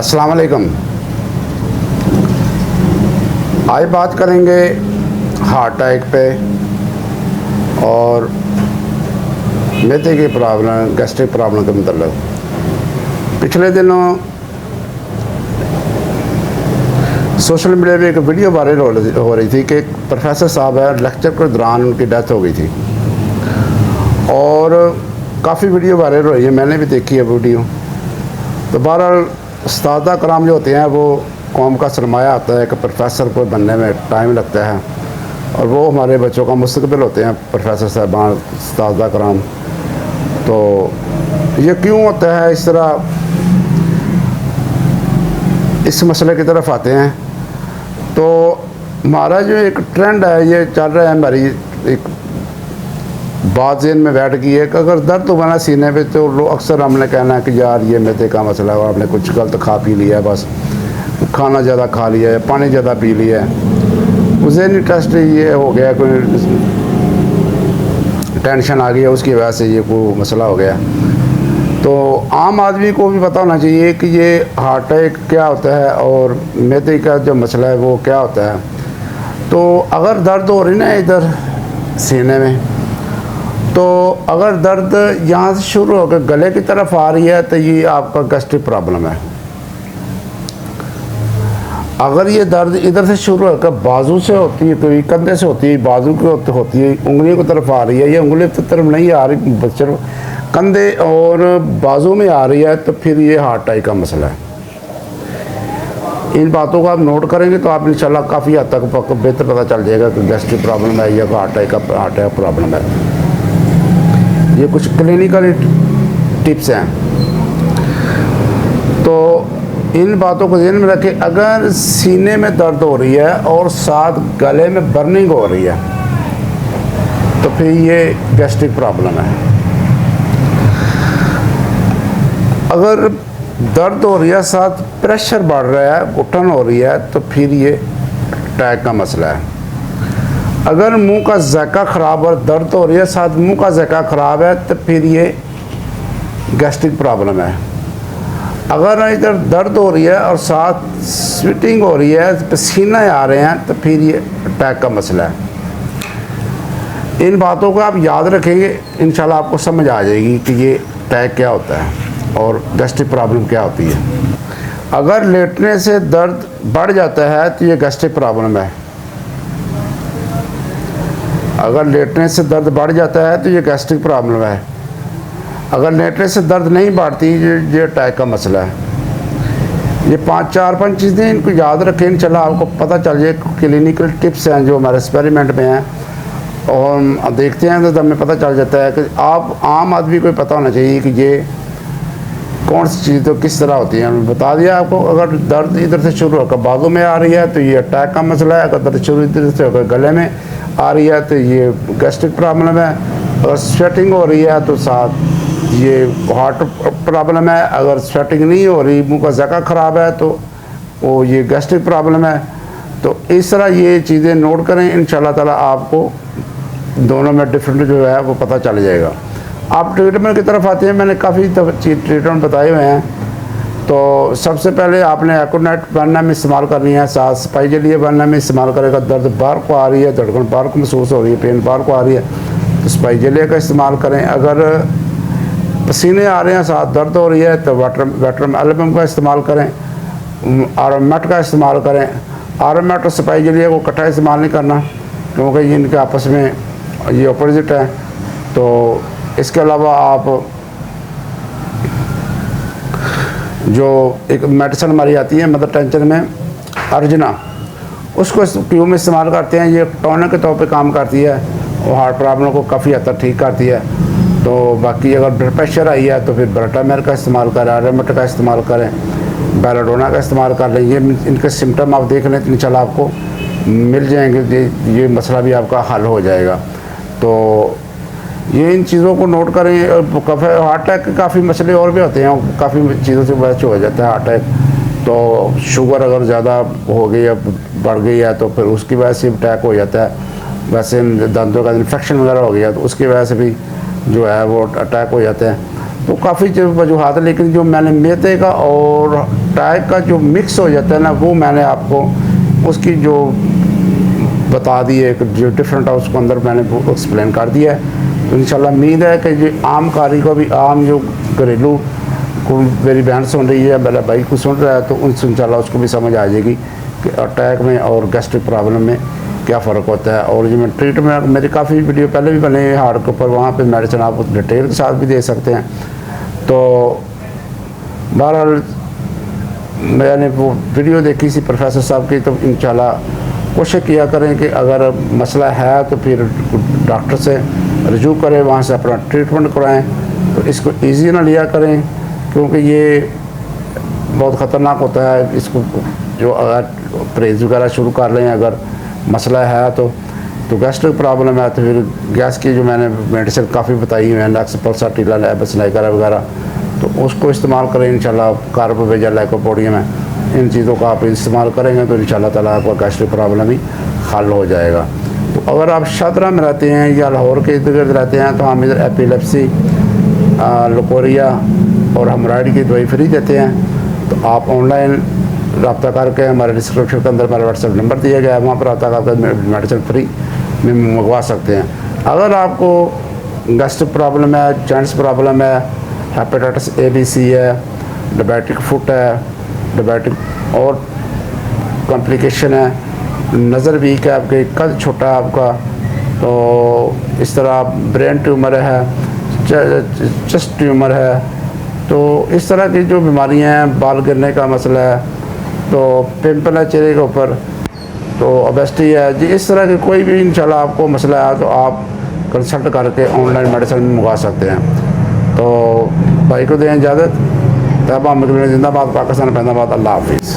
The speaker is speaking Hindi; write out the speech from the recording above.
अस्सलाम वालेकुम। आज बात करेंगे हार्ट अटैक पे और मैदे की प्रॉब्लम, गैस्ट्रिक प्रॉब्लम के मतलब। पिछले दिनों सोशल मीडिया पे एक वीडियो वायरल हो रही थी कि एक प्रोफेसर साहब है, लेक्चर के दौरान उनकी डेथ हो गई थी और काफ़ी वीडियो वायरल हो रही है, मैंने भी देखी है वीडियो। तो बहरहाल उस्ताद कराम जो होते हैं वो कौम का सरमाया होता है कि प्रोफेसर को बनने में टाइम लगता है और वो हमारे बच्चों का मुस्तकबिल होते हैं प्रोफेसर साहबान, उस्ताद कराम। तो ये क्यों होता है इस तरह, इस मसले की तरफ आते हैं। तो हमारा जो एक ट्रेंड है ये चल रहा है, हमारी एक बात ज़हन में बैठ गई है कि अगर दर्द हुआ ना सीने पे तो लोग अक्सर हमने कहना है कि यार ये मैदे का मसला है, आपने कुछ गलत खा पी लिया है, बस खाना ज़्यादा खा लिया है, पानी ज़्यादा पी लिया है, ज़हनी टेस्ट ये हो गया, कोई टेंशन आ गई है उसकी वजह से ये कोई मसला हो गया। तो आम आदमी को भी पता होना चाहिए कि ये हार्ट अटैक क्या होता है और मैदे का जो मसला है वो क्या होता है। तो अगर दर्द हो रही ना इधर सीने में, तो अगर दर्द यहाँ से शुरू होकर गले की तरफ आ रही है तो ये आपका गैस्ट्रिक प्रॉब्लम है। अगर ये दर्द इधर से शुरू होकर बाजू से होती है, तो ये कंधे से होती है, बाजू की होती है, उंगलियों की तरफ आ रही है, या उंगली की तरफ नहीं आ रही, सिर्फ कंधे और बाजू में आ रही है, तो फिर ये हार्ट अटैक का मसला है। इन बातों को आप नोट करेंगे तो आप इंशाल्लाह काफ़ी हद तक बेहतर पता चल जाएगा कि गैस्ट्रिक प्रॉब्लम है या हार्ट अटैक प्रॉब्लम है। ये कुछ क्लिनिकल टिप्स हैं, तो इन बातों को ध्यान में रखें। अगर सीने में दर्द हो रही है और साथ गले में बर्निंग हो रही है तो फिर ये गैस्ट्रिक प्रॉब्लम है। अगर दर्द हो रही है साथ प्रेशर बढ़ रहा है, घुटन हो रही है, तो फिर ये अटैक का मसला है। अगर मुंह का ज़ायका ख़राब और दर्द हो रही है साथ मुंह का ज़ायका ख़राब है तो फिर ये गैस्ट्रिक प्रॉब्लम है। अगर इधर दर्द हो रही है और साथ स्वेटिंग हो रही है, पसीने आ रहे हैं, तो फिर ये अटैक का मसला है। इन बातों को आप याद रखेंगे, इंशाल्लाह आपको समझ आ जाएगी कि ये अटैक क्या होता है और गैस्ट्रिक प्रॉब्लम क्या होती है। अगर लेटने से दर्द बढ़ जाता है तो ये गैस्ट्रिक प्रॉब्लम है। अगर लेटने से दर्द बढ़ जाता है तो ये गैस्ट्रिक प्रॉब्लम है। अगर लेटने से दर्द नहीं बढ़ती, ये अटैक का मसला है। ये 5 चीज़ें इनको याद रखें, इंशाल्लाह आपको पता चल जाए। क्लिनिकल टिप्स हैं जो हमारे एक्सपेरिमेंट में हैं और हम देखते हैं तो हमें पता चल जाता है कि आप आम आदमी को पता होना चाहिए कि ये कौन सी चीज़ तो किस तरह होती है। हमने बता दिया आपको। अगर दर्द इधर से शुरू होकर बाजू में आ रही है तो ये अटैक का मसला है। अगर दर्द शुरू इधर से होकर गले में आ रही है तो ये गैस्ट्रिक प्रॉब्लम है। अगर स्वेटिंग हो रही है तो साथ ये हार्ट प्रॉब्लम है। अगर स्वेटिंग नहीं हो रही, मुंह का ज़ायका ख़राब है, तो वो ये गैस्ट्रिक प्रॉब्लम है। तो इस तरह ये चीज़ें नोट करें, इंशाल्लाह ताला आपको दोनों में डिफरेंट जो है वो पता चल जाएगा। आप ट्रीटमेंट की तरफ आते हैं, मैंने काफ़ी ट्रीटमेंट बताए हुए हैं। तो सबसे पहले आपने एकोनेट बनना में इस्तेमाल करनी है, साथ स्पाई जलिए बनना में इस्तेमाल करेगा। दर्द बार को आ रही है, धड़कन बार को महसूस हो रही है, पेन बार को आ रही है, तो स्पाई जलिए का इस्तेमाल करें। अगर पसीने आ रहे हैं साथ दर्द हो रही है तो वाटर एल्बम का इस्तेमाल करें, आरोमेट का इस्तेमाल करें। आरोमेट और स्पाई जलिए को इकट्ठा इस्तेमाल नहीं करना क्योंकि ये इनके आपस में ये अपोजिट है। तो इसके अलावा आप जो एक मेडिसिन हमारी आती है मदर टेंशन में, अर्जना, उसको ट्यूब में इस्तेमाल करते हैं। ये टॉनिक के तौर पे काम करती है और हार्ट प्रॉब्लम को काफ़ी हद तक ठीक करती है। तो बाकी अगर ब्लड प्रेशर आई है तो फिर ब्राटामेर का इस्तेमाल करें, आरोमेट का इस्तेमाल करें, बेलाडोना का इस्तेमाल कर लें। ये इनके सिम्टम आप देख लें तो इंशाल्लाह आपको मिल जाएंगे, ये मसला भी आपका हल हो जाएगा। तो ये इन चीज़ों को नोट करें। हार्ट अटैक के काफ़ी मसले और भी होते हैं, काफ़ी चीज़ों से वजह से हो जाता है हार्ट अटैक। तो शुगर अगर ज़्यादा हो गई या बढ़ गई है तो फिर उसकी वजह से अटैक हो जाता है। वैसे दांतों का इन्फेक्शन वगैरह हो गया तो उसकी वजह से भी जो है वो अटैक हो जाते हैं। तो काफ़ी जो वजूहत है, लेकिन जो मैंने मेथे का और टाइप का जो मिक्स हो जाता है ना, वो मैंने आपको उसकी जो बता दी है, जो डिफरेंट है उसको अंदर मैंने वो एक्सप्लेन कर दिया है। तो इंशाल्लाह उम्मीद है कि जो आम कारी को भी, आम जो घरेलू को मेरी बहन सुन रही है, मेरा भाई को सुन रहा है, तो उनसे इंशाल्लाह उसको भी समझ आ जाएगी कि अटैक में और गैस्ट्रिक प्रॉब्लम में क्या फ़र्क होता है। और जो मैं ट्रीटमेंट, मेरी काफ़ी वीडियो पहले भी बने हैं हार्ट के ऊपर, वहाँ पे मेडिसिन आप डिटेल के साथ भी दे सकते हैं। तो बहरहाल मैंने वो वीडियो देखी सी प्रोफेसर साहब की, तो इंशाल्लाह कोशिश किया करें कि अगर मसला है तो फिर डॉक्टर से रजू करें, वहाँ से अपना ट्रीटमेंट कराएं। तो इसको ईजी ना लिया करें, क्योंकि ये बहुत ख़तरनाक होता है। इसको जो अगर परहेज़ वगैरह शुरू कर लें, अगर मसला है तो गैस्ट्रिक प्रॉब्लम है, तो फिर गैस की जो मैंने मेडिसिन काफ़ी बताई हुई है, लैक्स पल्साटीला लेबस नाइकारा वगैरह, तो उसको इस्तेमाल करें इंशाल्लाह। कार्बोवेजा लाइकोपोडियम है, इन चीज़ों का आप इस्तेमाल करेंगे तो इंशाल्लाह ताला आपका गैस्ट्रिक प्रॉब्लम ही हल हो जाएगा। तो अगर आप शादरा में रहते हैं या लाहौर के इर्द गिर्द रहते हैं, तो हम इधर एपिलेप्सी, लकोरिया और हेमराइड की दवाई फ्री देते हैं। तो आप ऑनलाइन रब्ता करके, हमारे डिस्क्रिप्शन के अंदर हमारा व्हाट्सएप नंबर दिया गया है, वहाँ पर रब्ता करके मेडिसिन फ्री में मंगवा सकते हैं। अगर आपको गैस्ट्रिक प्रॉब्लम है, जॉइंट्स प्रॉब्लम है, हेपेटाइटिस ABC है, डायबिटिक फुट है, डायबिटिक और कॉम्प्लिकेशन है, नज़र वीक है आपके, कद छोटा है आपका, तो इस तरह ब्रेन ट्यूमर है, चेस्ट ट्यूमर है, तो इस तरह की जो बीमारियां हैं, बाल गिरने का मसला है, तो पिंपल है चेहरे के ऊपर, तो ओबेसिटी है जी, इस तरह के कोई भी इंशाल्लाह आपको मसला है तो आप कंसल्ट करके ऑनलाइन मेडिसिन मंगवा सकते हैं। तो भाई को दें इजाज़त। तब हम जिंदाबाद, पाकिस्तान, पैदाबाद, अल्लाह हाफिज़।